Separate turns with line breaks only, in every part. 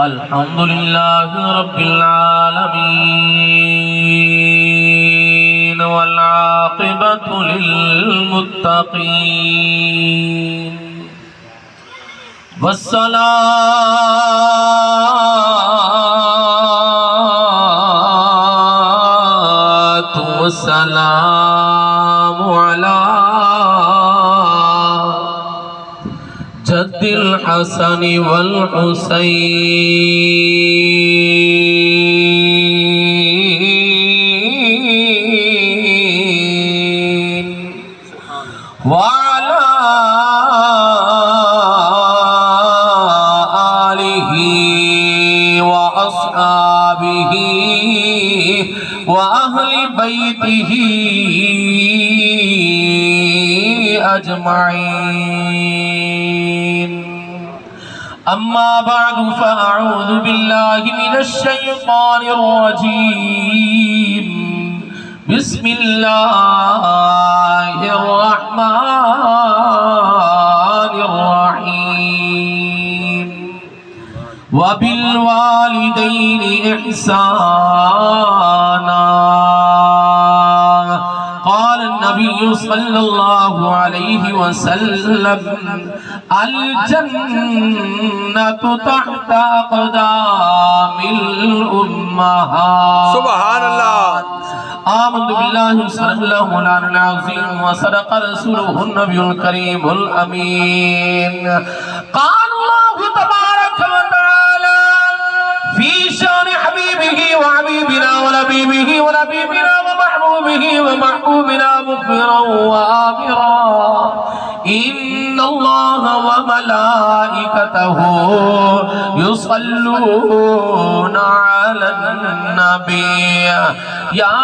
الحمد لله رب العالمين والعاقبة للمتقين والصلاة والسلام على جد الحسن والحسين وعلى آله وأصحابه وأهل بيته أجمعين. أما بعد فأعوذ بالله من الشيطان الرجيم. بسم الله الرحمن الرحيم. وبالوالدين إحسانا. قال النبي صلى الله عليه وسلم الجنة تحت أقدام الأمهات.
سبحان الله.
آمنت بالله صدق الله مولانا العظيم وصدق رسوله النبي الكريم الأمين. قال الله تبارك وتعالى في شان حبيبه وحبيبنا ولبيبه ولبيبنا ومحبوبه ومحبوبنا مغفرا وآمرا. إن الله وملائكته يصلون على النبي يا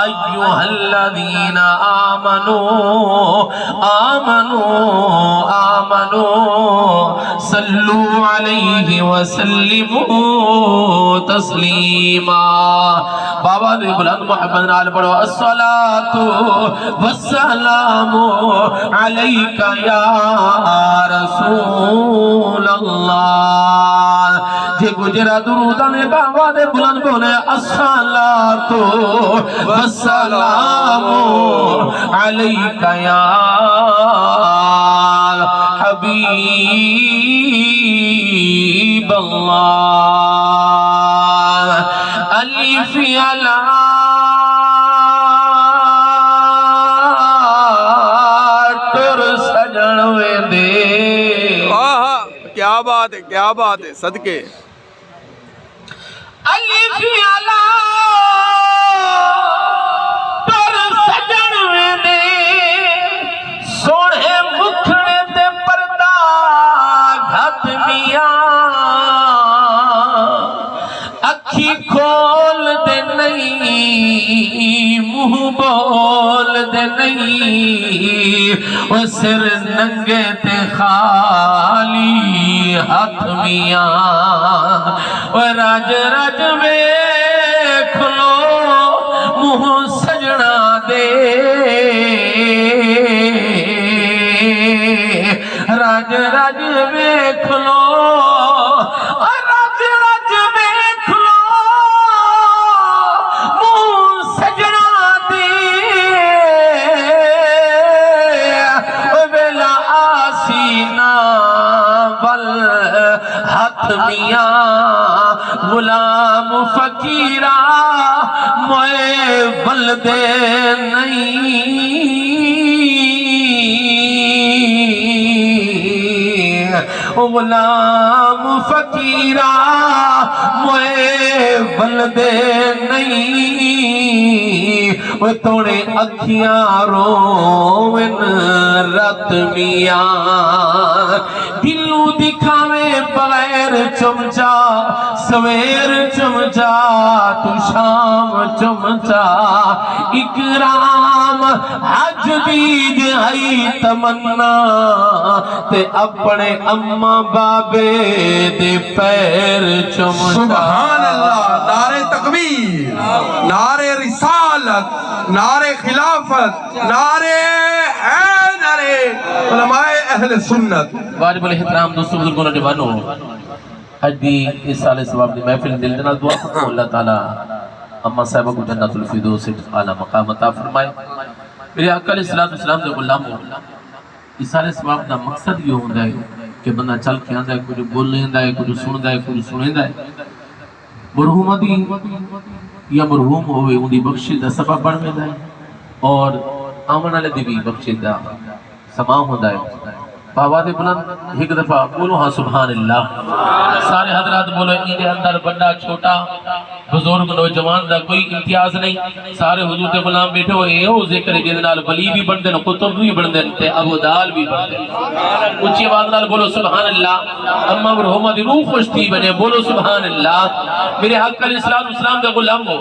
أيها الذين آمنوا صلوا عليه وسلموا تسلیما. بابا نے بلند محمد نال پڑھو الصلاة والسلام علیک یا رسول اللہ. جے گجرا درود نے بابا نے بلند بولے الصلاة والسلام علیک یا حبیب اللہ. الف علی ٹر سجن ویندے.
کیا بات ہے، کیا بات ہے، صدقے.
الف علی ٹر سجن ویندے. سوڑے مکھڑے تے پردہ گھت میاں. اکھی کھول دے نہیں منہ بول دے نہیں. وہ سر ننگے تے خالی ہاتھ میاں. وہ رج رج ویکھ لو منہ سجنا دے. رج رج ویکھ لو رج رج ویکھ لو منہ سجنا دے. ویلا آسینا ول ہاتھ میاں. غلام فقیرہ موئے بلدے نہیں. غلام فقیرہ موئے بلدے نہیں. وہ توڑے اکھیاں روون رات میاں. دلوں دکھاوے بغیر چمچا سویر چمچا تو شام چمچا. اکرام حج دید آئی تمنا تے اپنے اماں بابے دے پیر چمچا.
سبحان اللہ. نعرہ تکبیر، نعرہ رسالت.
رسالت، نعرہ خلافت، نعرہ حیدر، علماء اہل سنت۔
واجب الاحترام دوستوں بزرگوں نوجوانوں، آج بھی اس سال ثواب دی محفل دل جنال دعا کرتا ہوں اللہ تعالیٰ اما صاحبہ کو جنت الفردوس اعلیٰ مقام عطا فرمائے۔ میرے آقا علیہ السلام دے غلاموں، اس سال ثواب دا مقصد یہ ہوتا ہے کہ بندہ چل کے آندا ہے، کچھ بول لیندہ ہے، کچھ سندا ہے، کچھ سنیندہ ہے۔ مرحوم دی یا مرحوم ہوئے ان دی بخشش دا سبب بن ویندا ہے اور آمن والے دی بھی بخشش دا سما ہوندا ہے۔ بابا دے بلند ایک دفعہ بولو ہاں سبحان اللہ، سارے حضرات بولو، ایدے اندر بڑا چھوٹا بزرگ نوجوان دا کوئی امتیاز نہیں، سارے حضور دے غلام بیٹھے ہوئے اے او ذکر جے نال ولی بھی بن دین، قطب بھی بن دین تے ابو دال بھی بن دین۔ اونچی آواز نال بولو سبحان اللہ۔ اما مرحومہ دی روح خوش تھی بنے، بولو سبحان اللہ۔ میرے حق علیہ السلام دے غلام ہو،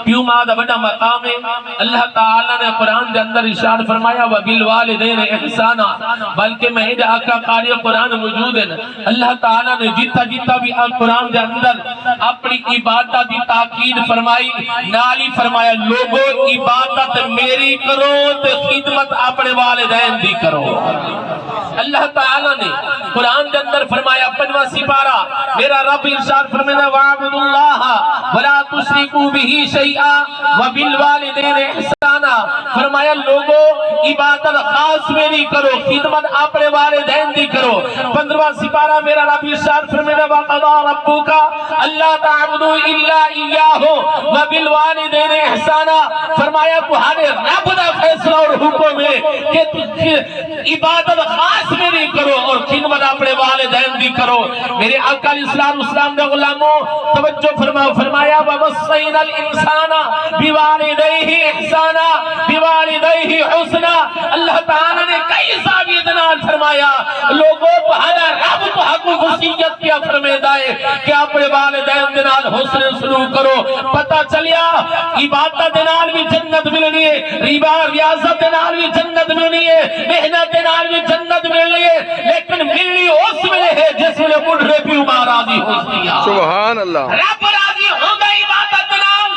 کیوں ماں دا بڑا مقام ہے۔ اللہ تعالیٰ نے قرآن دے اندر ارشاد فرمایا وبالوالدین احسانا، بلکہ میں میرے آقا قاری قرآن موجود ہے۔ اللہ تعالیٰ نے جتا بھی قرآن دے اندر اپنی عبادت دی تاکید فرمائی، نالی فرمایا لوگو عبادت میری کرو تے خدمت اپنے والدین دی کرو۔ اللہ تعالیٰ نے قرآن دے اندر فرمایا 5واں سپارہ، میرا رب ارشاد فرمایا وَاعْبُدُوا اللَّهَ وَلَا تُشْرِكُوا بِهِ شَيْئًا وَبِالْوَالِدَيْنِ إِحْسَانًا، فرمایا لوگو عبادت خاص میری کرو، خدمت اپنے والدین دی کرو۔ 15واں سپارہ میرا رب ارشاد فرمایا وَقَضَىٰ رَبُّكَ أَلَّا تَعْبُدُوا إِلَّا إِيَّاهُ وَبِالْوَالِدَيْنِ إِحْسَانًا، فرمایا تمہارے رب دا فیصلہ اور حکم ہے کہ عبادت خاص میری کرو اور خدمت اپنے والدین دی کرو۔ میرے آقا علیہ السلام دے غلاموں توجہ فرمایا وَوَصَّيْنَا الْإِنسَانَ بِوَالِدَيْهِ إِحْسَانًا بِوَالِدَيْهِ حُسْنًا، اللہ تعالیٰ نے کئی زاویے دنال فرمایا لوگوں تمہارا رب تو حق وصیت کیا فرمیدہ ہے کہ اپنے والدین دنال حسن سلوک کرو۔ پتہ چلیا عبادت دنال بھی جنت ملنی ہے، ریاضت دنال بھی جنت ملنی ہے، محنت دنال بھی جنت ملنی ہے، لیکن ملنی اس ملے ہے جس میں بڑھے بھی ماں راضی ہو دیا۔
سبحان اللہ۔
رب راضی ہوں گے عبادت دنال،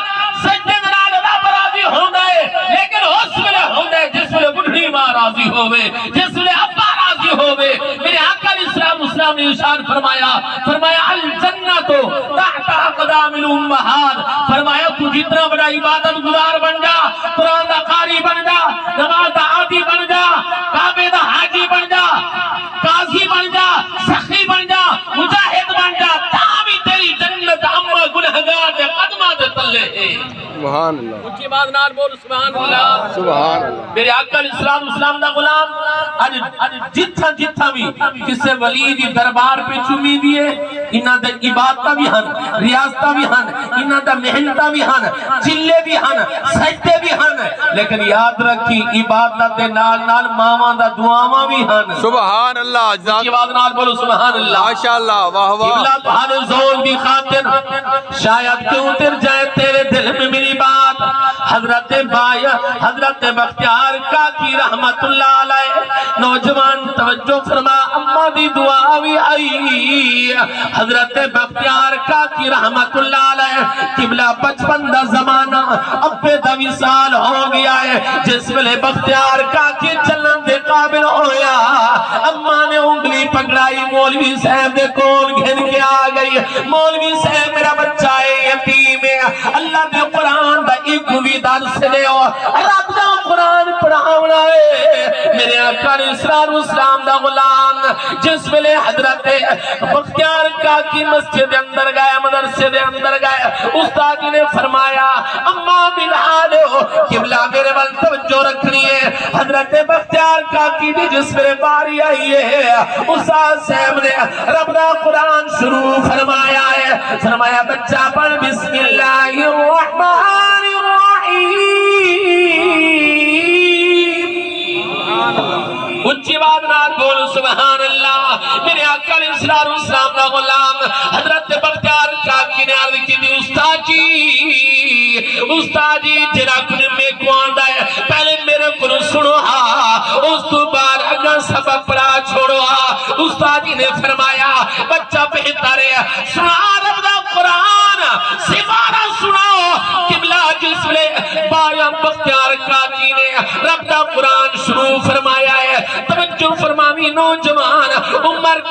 سجدے دنال رب راضی ہوں گے، لیکن اس ملے ہوں گے جس میں بڑھنی ماں راضی ہوئے، جس میں ابا راضی ہوئے۔ میرے آقا علیہ السلام نے ارشاد فرمایا الجنت تحت اقدام الامہات، فرمایا تو جتنا بڑا عبادت گزار بن جا، قرآن دا قاری بن جا، نماز دا عادی بن جا، کعبے دا حاجی بن جا، قاضی بن جا، سخی بن جا، مجاہد بن جا، تاہمی تیری جنت اما گنہگار دے قدمہ دے تلے ہے۔
سبحان اللہ۔
اونچی بات نال بول سبحان اللہ۔
سبحان اللہ۔
میرے آقا علیہ السلام دا غلام جتھا بھی کسے ولی دی دربار پہ چومی دیئے، انہاں دا عبادتہ بھی ہن، ریاضتہ بھی ہن، انہاں دا محنتہ بھی ہن، چلے بھی ہن، سجدے بھی ہن، لیکن یاد رکھی عبادت دے نال نال ماما دا دعاواں بھی ہن۔
سبحان اللہ۔
کی بات نال بولو سبحان اللہ۔
ماشاءاللہ، واہ واہ۔
قبلہ تمہارے زون دی خاطر شاید کیوں اتر جائے تیرے دل میں میری بات، حضرت بختیار کاکی رحمت اللہ علیہ نوجوان توجہ فرما، اما دی دعا بھی آئی۔ حضرت بختیار کاکی رحمت اللہ علیہ قبلہ 55 دا زمانہ ابے دا وصال ہو گیا ہے، جس ویلے بختیار کاکی چلن دے قابل ہویا، اما نے انگلی پکڑائی، مولوی صاحب دے کول گھن کے آ گئی، مولوی صاحب میرا بچہ ہے، یتیم ہے، اللہ دے قرآن دا ایک بھی درس لے اور رب دا قرآن پڑھاونا ہے۔ میرے آقا علیہ السلام دا غلام جس ویلے حضرت بختیار کاکی مسجد اندر گئے، مدرسے دے اندر گئے، استاد نے فرمایا اما بلال ہو قبلہ میرے ول توجہ رکھنی ہے۔ حضرت بختیار کاکی دی جس میرے باری آئی ہے، استاد صاحب نے رب دا قرآن شروع فرمایا ہے، فرمایا بچہ پڑھ بسم اللہ الرحمن الرحیم، اونچی بات نال بولو سبحان اللہ۔ میرے آقا علیہ السلام دا غلام حضرت بختیار کاکی نے عرض کی دی استاد جی جرا کن میں کو آندا ہے، پہلے میرے کو سنو ہاں، اس تو بعد اگر سبق پڑھا چھوڑو ہاں۔ استاد جی نے فرمایا بچہ بہتر ہے، سنا رب دا قرآن سوارا سناؤ۔ قبلہ جس لے بایا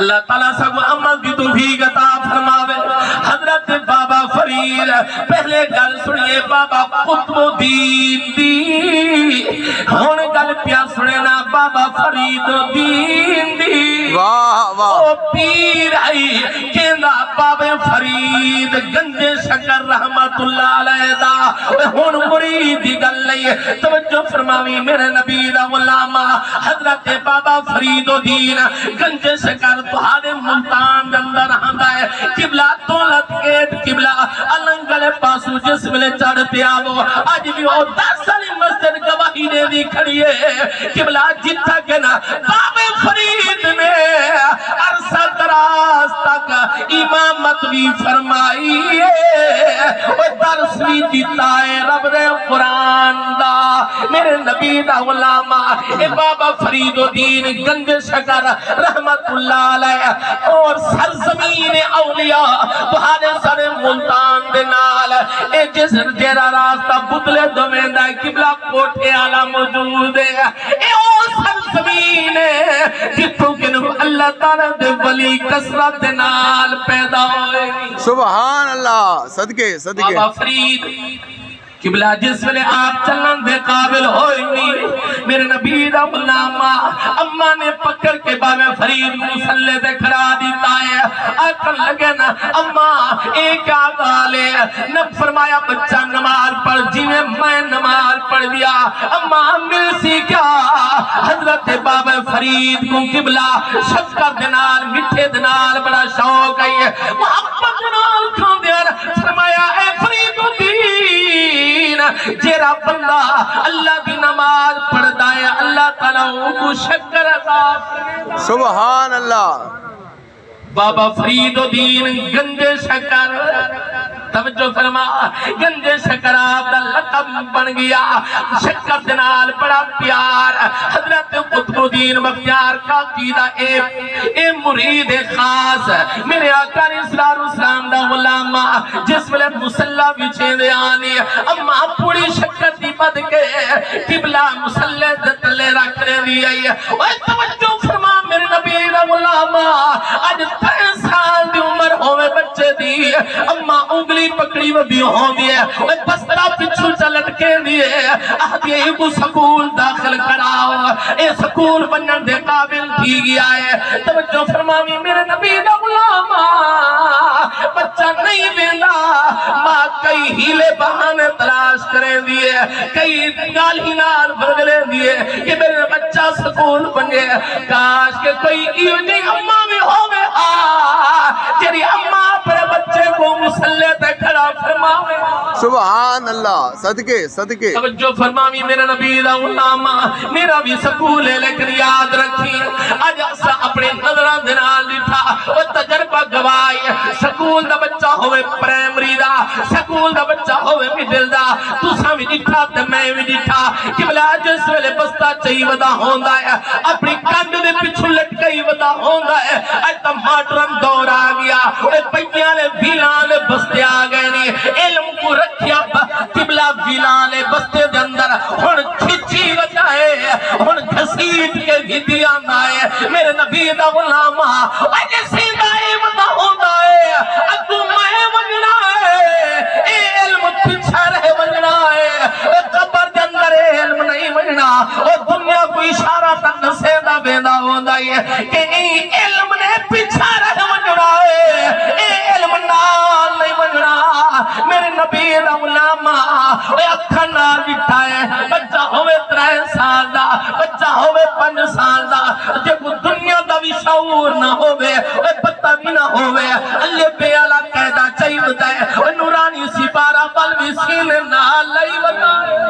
اللہ تعالیٰ سب عمل کی توفیق عطا فرماوے۔ حضرت بابا فرید پہلے گل سنیے بابا قطب الدین دی، ہون گل پیا سنینا بابا فرید الدین دی۔
واہ واہ
او پیر آئی کہندا بابے فرید گنجے شکر رحمت اللہ علیہ دا ہون مرید دی گل نہیں توجہ فرماوی میرے نبی دا غلام حضرت بابا فرید الدین گنجے شکر تہاڈے ملتان دے اندر آندا ہے قبلہ دولت گیٹ قبلہ النگلے پاسو جس ویلے چڑھ پیا وہ اج بھی او 10 والی مسجد گواہی دے دی کھڑی ہے قبلہ جتھا کہ نا بابے فرید نے عرصہ دراز تک امامت بھی فرمائی ہے وہ درس بھی دیتا ہے رب دے قرآن دا میرے نبی دا غلام اے بابا فرید الدین گنج شکر رحمت اللہ علیہ اور سرزمین اولیاء تہاڈے سارے ملتان دے نال اے جس جیڑا راستہ بدلے دویندا ہے قبلہ کوٹھے والا موجود ہے اے او سرزمین ہے جتھوں کہ اللہ تعالیٰ دے ولی کثرت نال پیدا ہوئے۔
سبحان اللہ صدقے صدقے
بابا فرید قبلہ جس ویلے آپ چلن دے قابل ہوئی نہیں میرے نبی دا غلام اماں نے پکڑ کے بابا فرید مصلی دے کھڑا دیتا ہے آکھن لگے نا اماں ایک آگالے نہ فرمایا بچہ نماز پڑھ جیویں میں نماز پڑھ دیا اماں مل سی کیا حضرت بابا فرید کو قبلہ شکر دنال مٹھے دنال بڑا شوق ہے محبت دنال کھان دیا فرمایا اے فرید الدین جیرا بندہ اللہ کی نماز پڑھتا ہے اللہ تعالیٰ کو شکر عطا فرمائے۔
سبحان اللہ
بابا فرید الدین گنجے شکر توجہ فرما گنجے شکر آپ دا لقب بن گیا شکر دنال بڑا پیار حضرت قطب الدین بختیار کا قیدہ اے مرید خاص میرے آقا اسرار اسلام دا غلام جس ویلے مسلح بچھے دے آنی اما پوری شکر دی بد کے قبلہ مسلح دتلے رکھنے دی آئی اوہ توجہ فرما میرے نبی دا غلام آج 3 سال دی عمر ہوئے بچے دی اما انگلی پکڑی وہ بھی ہوں دی ہے بسترہ پچھو چلٹ کے دیئے آدھی ہی کو سکول داخل کراؤ اے سکول بنن دے قابل تھی گیا ہے توجہ فرماوی میرے نبی دا غلام بچہ نہیں دینا ماں کئی ہیلے بہانے تلاش کریں دیئے کئی گالی نال برگلے دیئے کہ میرے بچہ سکول بنے کاش کہ کوئی ایو جی اممہ میں ہوئے تیری اممہ پر بچے کو مسلح تے کھڑا فرماوے
سبحان اللہ صدقے صدقے
توجہ فرماوی میرے نبی دا غلام میرا بھی سکول ہے لیکن یاد رکھی آج اسا اپنے نظران دنال دیتا وہ تجربہ گوائی سکول دا بچہ ہوئے پرائمری دا سکول دا بچہ ہوئے مڈل دا تو سا بھی دیکھا تے میں بھی دیکھا کہ بلا جس ویلے بستا چاہی ودا ہوندہ ہے اپنی کند دے پچھو لٹکئی ودا ہوندہ ہے ایتا ماڈرن دور آگیا پیانے ویلانے بستے آگئے نہیں علم کو رکھیا قبلہ ویلانے بستے دے اندر ہن کھچی وجائے ہن گھسیٹ کے گھدی آنا ہے میرے نبی دا غلام اجے سیدھائی ودا ہوندہ ہے اگو میں وجنا ہے اے علم پچھا رہے وجنا ہے قبر دے اندر علم نہیں وجنا اور دنیا کو اشارہ تک نسیدہ بیدہ ہوندہ ہے کہ ای علم نے پچھا رہے وجنا ہے اے علم نال نہیں وجنا میرے نبی دا غلام اے اکھا نال بٹھا ہے بچہ ہوئے 3 سال دا بچہ ہوئے 5 سال دا جب دنیا دا بھی شعور نہ ہوئے اے پتہ بھی نہ ہوئے اللہ بے علا قیدہ چاہی بتائے اے نورانی سپارہ قلبی سینے نال لئی بتائے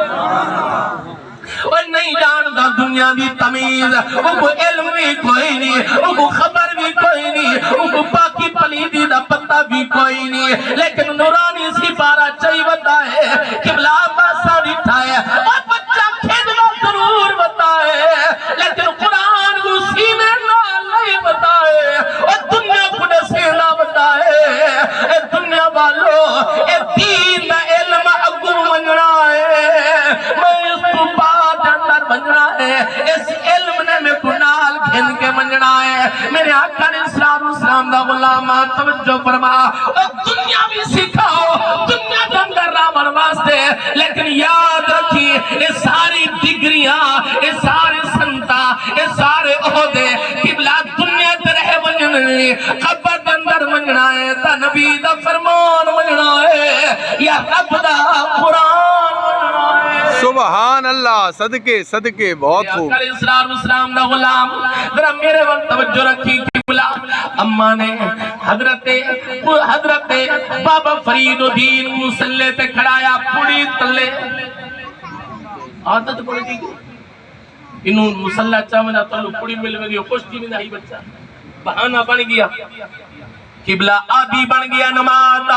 اور نہیں جاندہ دنیا دی تمیز وہ کو علم بھی کوئی نہیں وہ کو خبر بھی کوئی نہیں وہ کو باقی پلیدی دا پتہ بھی کوئی نہیں لیکن نورانی سپارہ چاہی بتا ہے قبلہ باسا بٹھا ہے اور بچہ کھیدنا ضرور بتا ہے لیکن قرآن کو سینے نال نہیں بتا ہے اور دنیا کو نسینا بتا ہے دنیا والو اے دین دا علم اگو منگنا ہے میں اس کو بات اندر منگنا ہے اس علم نے میں کنال کھن کے منگنا ہے میرے آقا علیہ السلام دا غلام توجہ فرما دنیا بھی سکھاؤ دنیا کے اندر رامن واسطے لیکن یاد رکھی یہ ساری ڈگریاں یہ سارے سنتا یہ سارے عہدے قبلہ دنیا تے رہ ونجنے قبر دے اندر ونجنا ہے تا نبی دا فرمان ونجنا ہے یا رب دا قرآن ونجنا ہے
سبحان اللہ صدقے صدقے بہت خوب
علیہ السلام دا غلام ذرا میرے وقت توجہ رکھی قبلہ اماں نے حضرت بابا فرید الدین مصلی تے کھڑایا پوڑی تلے عادت پڑ گئی انہوں مصلی چاہمنا تلو پوڑی مل میں گئی خوش تھی میں نہیں بچہ بہانہ بن گیا قبلہ آدھی بن گیا نماز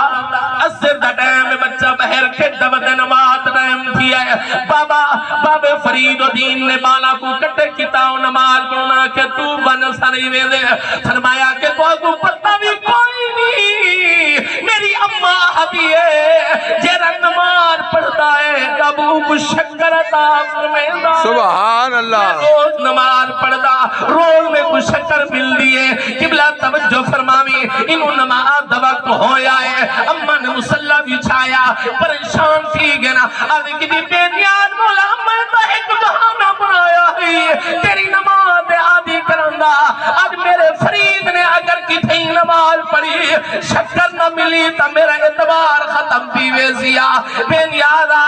اثر دا ٹائم بچہ بہر کھٹ دبت نماز ٹائم تھی ہے بابا فرید الدین نے بالا کو کٹے کتاؤ نماز پڑھنا کہ تو بن سنی میں دے فرمایا کہ تو پتہ بھی کوئی نہیں میری اماں حبی ہے جیرا نماز پڑھتا ہے ابو مشکر عطا فرمیدہ
سبحان اللہ
روز نماز پڑھتا روز میں مشکر مل دیئے قبلہ توجہ فرماوی انہوں نماز وقت ہویا ہے اماں نے مصلی بچھایا پریشان تھی گنا آدھے کی دی بے نیاد مولا میں تو ایک بہانہ بنایا ہے تیری نماز آدھی کرندہ آج میرے فرید نے اگر کی تھی نماز پڑھی شکر نہ ملی تا میرا اعتبار ختم بھی ویزیا بے نیادہ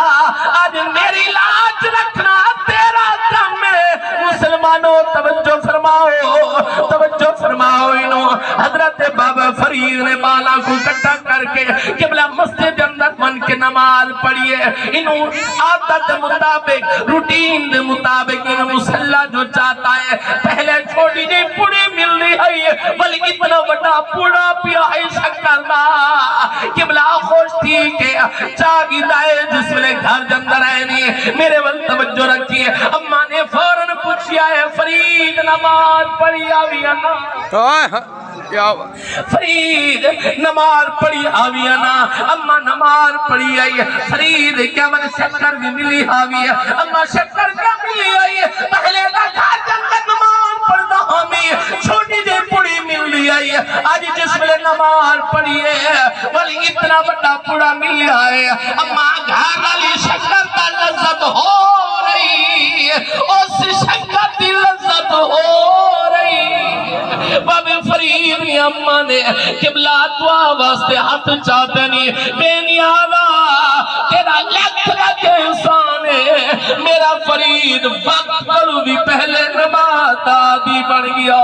آج میری لاج رکھنا تیرا کم ہے مسلمانوں توجہ فرماؤ انہوں حضرت بابا فرید نے بالا کو کٹھا کر کے قبلہ مسجد اندر من کے نماز پڑھیے انہوں عادت مطابق روٹین دے مطابق انہوں مسلح جو چاہتا ہے پہلے چھوٹی جی پوڑی مل رہی ہے بلکہ اتنا بڑا پوڑا پیا ہے شکر دا قبلہ خوش تھی کہ چاگی دائے جس میں گھر جندر ہے نہیں میرے ول توجہ رکھیے اماں نے فوراں پوچھیا ہے فرید نماز پڑھی آویانا
کیا
فرید نماز پڑھی آویانا اماں نماز پڑھی آئی فرید کیا میں شکر بھی ملی آوی ہے اماں شکر کیا ملی آئی پہلے دا گھر جندر نماز پڑھتا ہمیں چھوٹی دے پوڑی ملی آئی آج جس میں نماز پڑھی ہے ولی اتنا بڑا پوڑا ملی آئی اماں گھر والی شکر تا لذت ہو رہی اس شکر دی لذت ہو رہی بابے فرید نے اماں نے قبلہ دعا واسطے ہاتھ چاہتے نہیں بے نیالا تیرا لکھ احسان ہے میرا فرید وقت کرو بھی پہلے نماز آدھی بڑھ گیا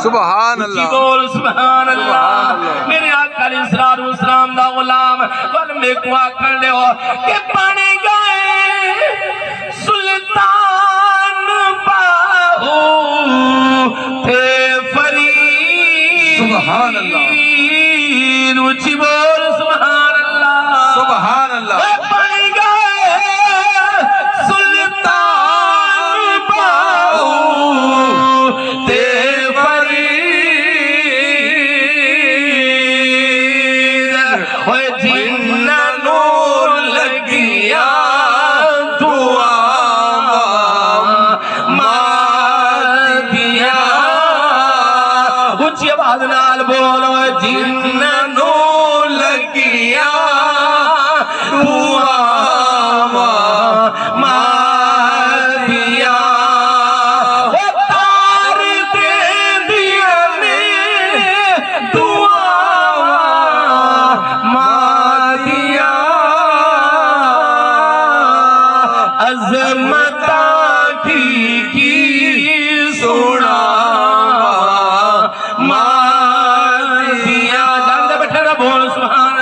سبحان اللہ
بول سبحان اللہ میرے آقا علیہ السلام دا غلام ول میں کو کر لے ہو کہ بنے گئے سلطان باہو تھے فرید
سبحان اللہ
اونچی بول سبحان اللہ
سبحان اللہ
بنے گئے سلطان باہو تھے بولو جننوں لگیا دعا مار دیا تار دے دیا نے دعا مار دیا عظمتہ کی سونا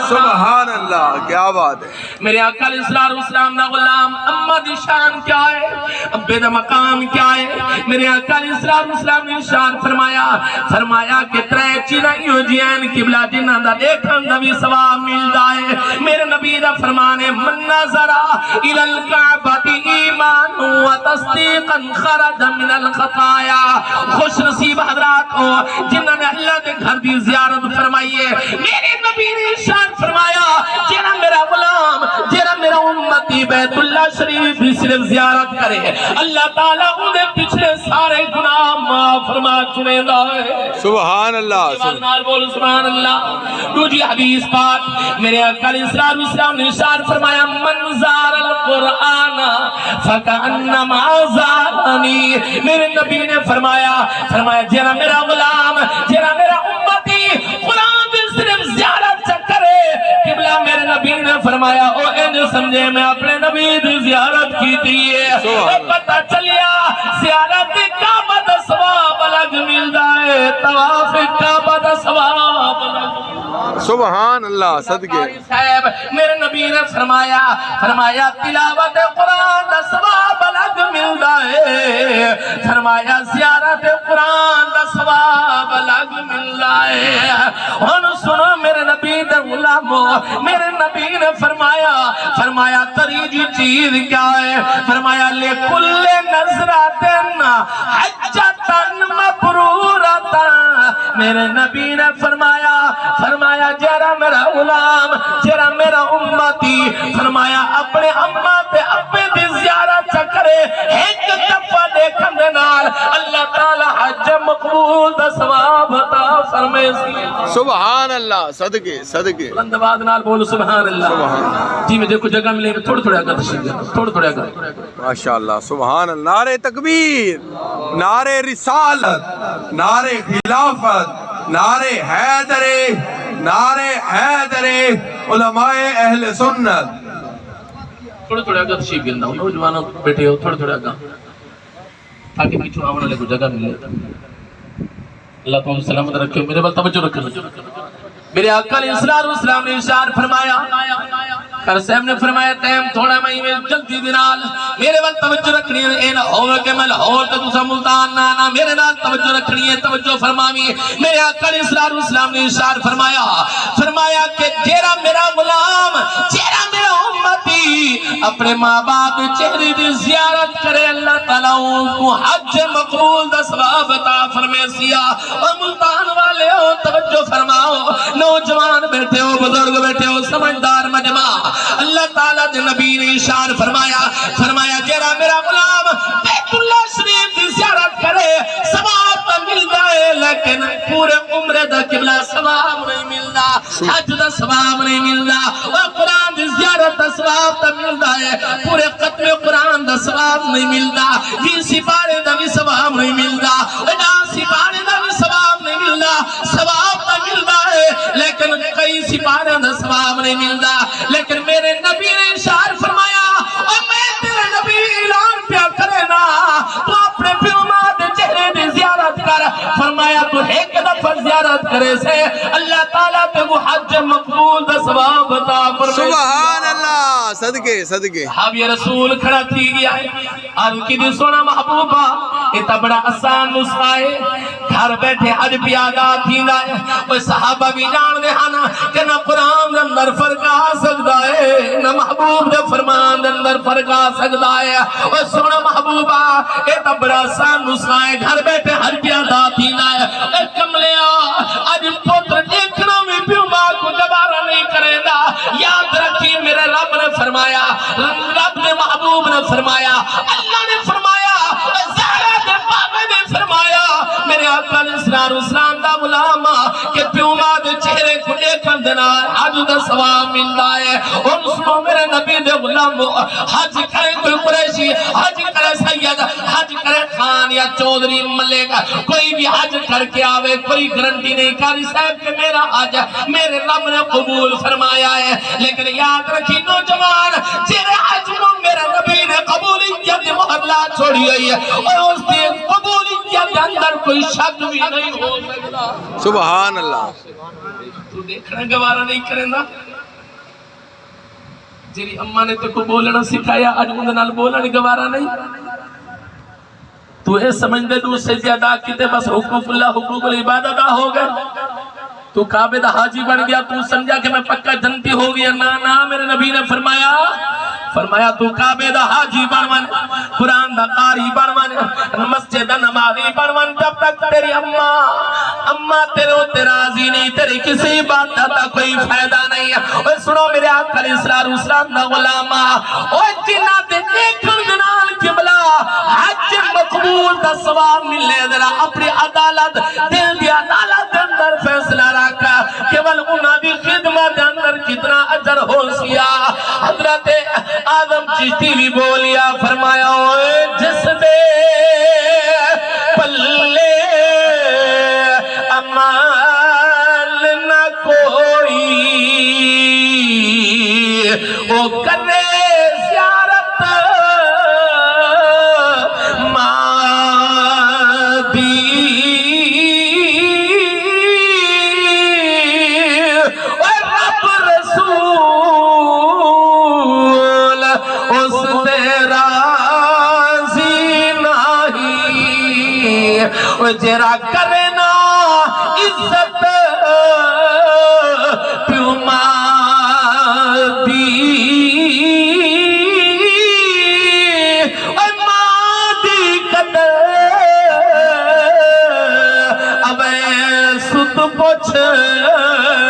سبحان اللہ کیا بات ہے
میرے آقا علیہ السلام دا غلام اماں دی شان کیا ہے ابے دا مقام کیا ہے میرے آقا علیہ السلام نے شان فرمایا کہ ترے چیزاں یو جیان قبلہ جنہاں دا دیکھن دا بھی ثواب ملدا ہے میرے نبی دا فرمان ہے من نظر الی الکعبۃ ایمان و تصدیقا خرج من الخطایا خوش نصیب حضرات ہو جنہاں نے اللہ دے گھر دی زیارت فرمائی ہے میرے نبی نے شان فرمایا جینا میرا غلام جینا میرا امتی بیت اللہ شریف بھی صرف زیارت کرے اللہ تعالیٰ انہیں پچھلے سارے گناہ معاف فرما چنے دائے
سبحان اللہ
نال بول سبحان اللہ دوجی حدیث پاک میرے آقا علیہ السلام نے ارشاد فرمایا من زار القرآن فکأنما زارنی میرے نبی نے فرمایا جینا میرا غلام جینا میرا امتی قرآن بھی صرف زیارت چکرے قبلہ میرے نبی نے فرمایا او انہیں سمجھے میں اپنے نبی دی زیارت کی دیئے او پتہ چلیا زیارت کعبہ دا ثواب الگ ملدا ہے طواف کعبہ دا ثواب الگ
سبحان اللہ صدقے
صاحب میرے نبی نے فرمایا تلاوت قرآن دا ثواب الگ ملدا ہے فرمایا زیارت قرآن دا ثواب الگ ملدا ہے ہن سنو میرے نبی دے غلامو میرے نبی نے فرمایا تریجی چیز کیا ہے فرمایا لِكُلِّ نَظْرَةٍ حَجَّةً مَبْرُورَةً میرے نبی نے فرمایا جیرا میرا غلام جیرا میرا امتی فرمایا اپنے اماں تے اپنے دی زیارت چکرے ایک دفعہ دیکھن دے نال اللہ تعالی حج مقبول دا ثواب عطا فرمائے
سبحان اللہ صدقے
بلند آواز نال بولو سبحان اللہ جی میں دیکھو جگہ ملے تھوڑا آگا تشریف دینا تھوڑا آگا
ماشاءاللہ سبحان اللہ نعرہ تکبیر نعرہ رسالت
نعرے خلافت نعرے حیدر علماء اہل سنت
تھوڑا آگا تشریف دینا نوجوانوں بیٹھے ہو تھوڑا آگا تاکہ پیچھو آونا لے کو جگہ ملے اللہ تعالیٰ سلامت رکھے میرے بل توجہ رکھے میرے آقا علیہ السلام نے ارشاد فرمایا کر صاحب نے فرمایا ٹائم تھوڑا میں جلدی دنال میرے بل توجہ رکھنی ہے اے لاہور کے میں لاہور تے تسا ملتان نانا میرے نال توجہ رکھنی ہے توجہ فرماوی میرے آقا علیہ السلام نے ارشاد فرمایا کہ جیرا میرا غلام جیرا میرا امتی اپنے ماں باپ چہرے دی زیارت کرے اللہ تعالیٰ کو حج مقبول دا ثواب عطا فرمائے سیا اور ملتان والے ہو توجہ فرماؤ نوجوان بیٹھے ہو بزرگ بیٹھے ہو سمجھدار مجمع اللہ تعالیٰ دے نبی نے ارشاد فرمایا جیرا میرا غلام بیت اللہ شریف دی زیارت کرے ثواب تو ملدا ہے لیکن پورے عمرے دا قبلہ ثواب نہیں ملدا حج دا ثواب نہیں ملدا اور قرآن دی زیارت دا ثواب تو ملدا ہے پورے ختم قرآن دا ثواب نہیں ملدا یہ سپارے دا بھی ثواب نہیں ملدا سپارے دا بھی ثواب نہیں ملدا ثواب تو ملدا ہے لیکن کئی سپارے دا ثواب نہیں ملدا لیکن میرے نبی نے ارشاد فرمایا اور میں تیرے نبی اعلان پیا کرے نا تو اپنے پیغمبر دے چہرے دی زیارت کر فرمایا تو ایک دفعہ زیارت کرے سے اللہ تعالیٰ تے وہ حج مقبول دا ثواب عطا فرمائے
سبحان اللہ صدقے
حبی رسول کھڑا تھی گیا ہے آج کی دی سونا محبوبہ اتنا بڑا آسان نسخہ ہے گھر بیٹھے حج پیادا تھی ہے وہ صحابہ بھی جان دے ہانا کہ نہ قرآن اندر فرق آ سکتا ہے نہ محبوب دے فرمان اندر فرق آ سکتا ہے وہ سونا محبوبہ اتنا بڑا آسان نسخہ ہے گھر بیٹھے حج پیادا تھی ہے اے کملیا آج پوتر دیکھنا میں پیوں ماں کو دوبارہ نہیں کرے گا یاد رکھی میرے رب نے فرمایا رب نے محبوب نے فرمایا اللہ نے فرمایا زہرا دے بابے نے فرمایا میرے آقا علیہ السلام دا غلام کہ پیوں ماں دے چہرے کو دیکھن دینا حج دا ثواب ملدا ہے اور سنو میرے نبی دے غلام حج کرے کوئی قریشی حج کرے سید حج کرے خان یا چودھری ملک کوئی بھی حج کر کے آوے کوئی گارنٹی نہیں کاری صاحب کہ میرا حج میرے رب نے قبول فرمایا ہے لیکن یاد رکھی نوجوان جیرے حج کو میرے نبی نے قبولیت محلہ چھوڑی ہوئی ہے اور اس دن قبولیت اندر کوئی شک بھی نہیں ہو سکتا
سبحان اللہ
تو دیکھنا گوارا نہیں کریں نا جیری اممہ نے تو کو بولنا سکھایا آج اندنال بولنا گوارا نہیں تو اے سمجھ دے دو سے زیادہ کتے بس حقوق اللہ حقوق العبادت ہو گئے تو کعبے دا حاجی بن گیا تو سمجھا کہ میں پکا جنتی ہو گیا نا میرے نبی نے فرمایا فرمایا تو کعبے دا حاجی بنون قرآن دا قاری بنون مسجد دا نمازی بنون جب تک تیری اماں تیرے راضی نہیں تیری کسی بات دا کوئی فائدہ نہیں اوہ سنو میرے آقا علیہ السلام دا غلامہ اوہ جنہ دے دیکھن دنال قبلہ حج مقبول دا ثواب ملے ذرا اپنی عدالت دل دی عدالت اندر فیصلہ رکھا کیول انہاں دی خدمت اندر کتنا اجر ہو سیا حضرت آدم چشتی بھی بولیا فرمایا اوے جس دے پلے امال نہ کوئی وہ کرے زیارت جرا کرنا عزت پیو ماں دی ماں دی قدر اوے سد پوچھ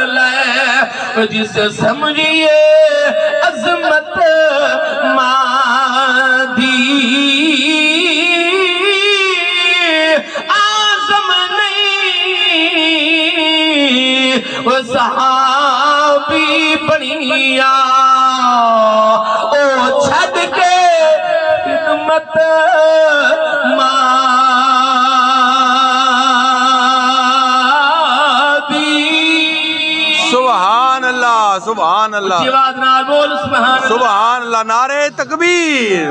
لے جسے سمجھئے عظمت ماں دی وہ صحابی بنیا او چھڑ کے خدمت ماں دی
سبحان اللہ سبحان اللہ
جواد نال بول
سبحان اللہ نعرہ تکبیر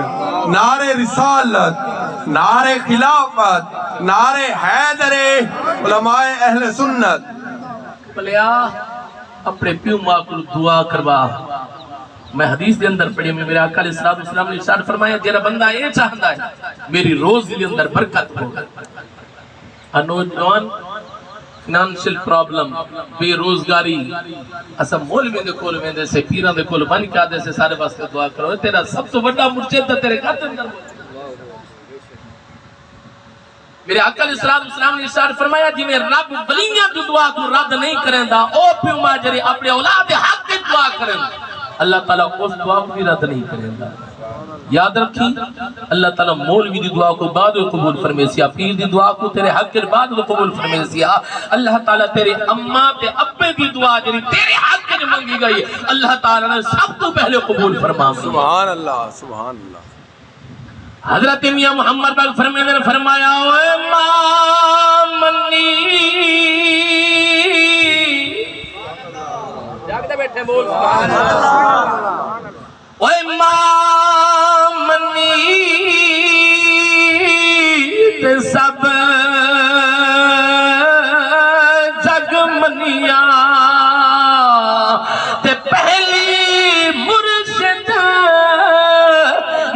نعرے رسالت نعرے خلافت نعرے حیدر علماء اہل سنت
بلیا اپنے پیو ماں کو دعا کروا میں حدیث دے اندر پڑھی میں میرے آقا علیہ السلام نے ارشاد فرمایا جیرا بندہ یہ چاہتا ہے میری روزی دے اندر برکت ہو نوجوان فنانشل پرابلم بے روزگاری اسا مولوی دے کول ویندے سے پیراں دے کول بن کے آدے سے سارے واسطے دعا کرو تیرا سب تو بڑا مرشد تیرے گھر اندر میرے آقا علیہ السلام نے ارشاد فرمایا جی میں رب ولیاں دی دعا کو رد نہیں کریندا او پیو ماں جڑے اپنے اولاد دے حق دی دعا کریں اللہ تعالیٰ اس دعا کو بھی رد نہیں کریندا یاد رکھی اللہ تعالیٰ مولوی دی دعا کو بعد قبول فرمیسیا پیر دی دعا کو تیرے حق کے بعد قبول فرمیسیا اللہ تعالیٰ تیرے اماں تے ابے دی دعا جڑی تیرے حق کے منگی گئی اللہ تعالیٰ نے سب تو پہلے قبول فرما
سبحان اللہ سبحان اللہ
حضرت میاں محمد پاک فرمایا اوے ماں منی جاگتے بیٹھے بول سبحان اللہ اوے ماں منی تے سب جگ منیا تے پہلی مرشد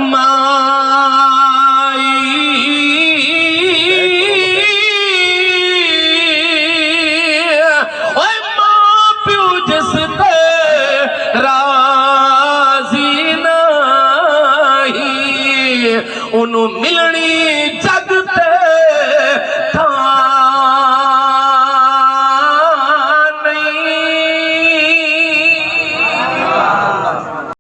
ماں انہوں ملنی جگ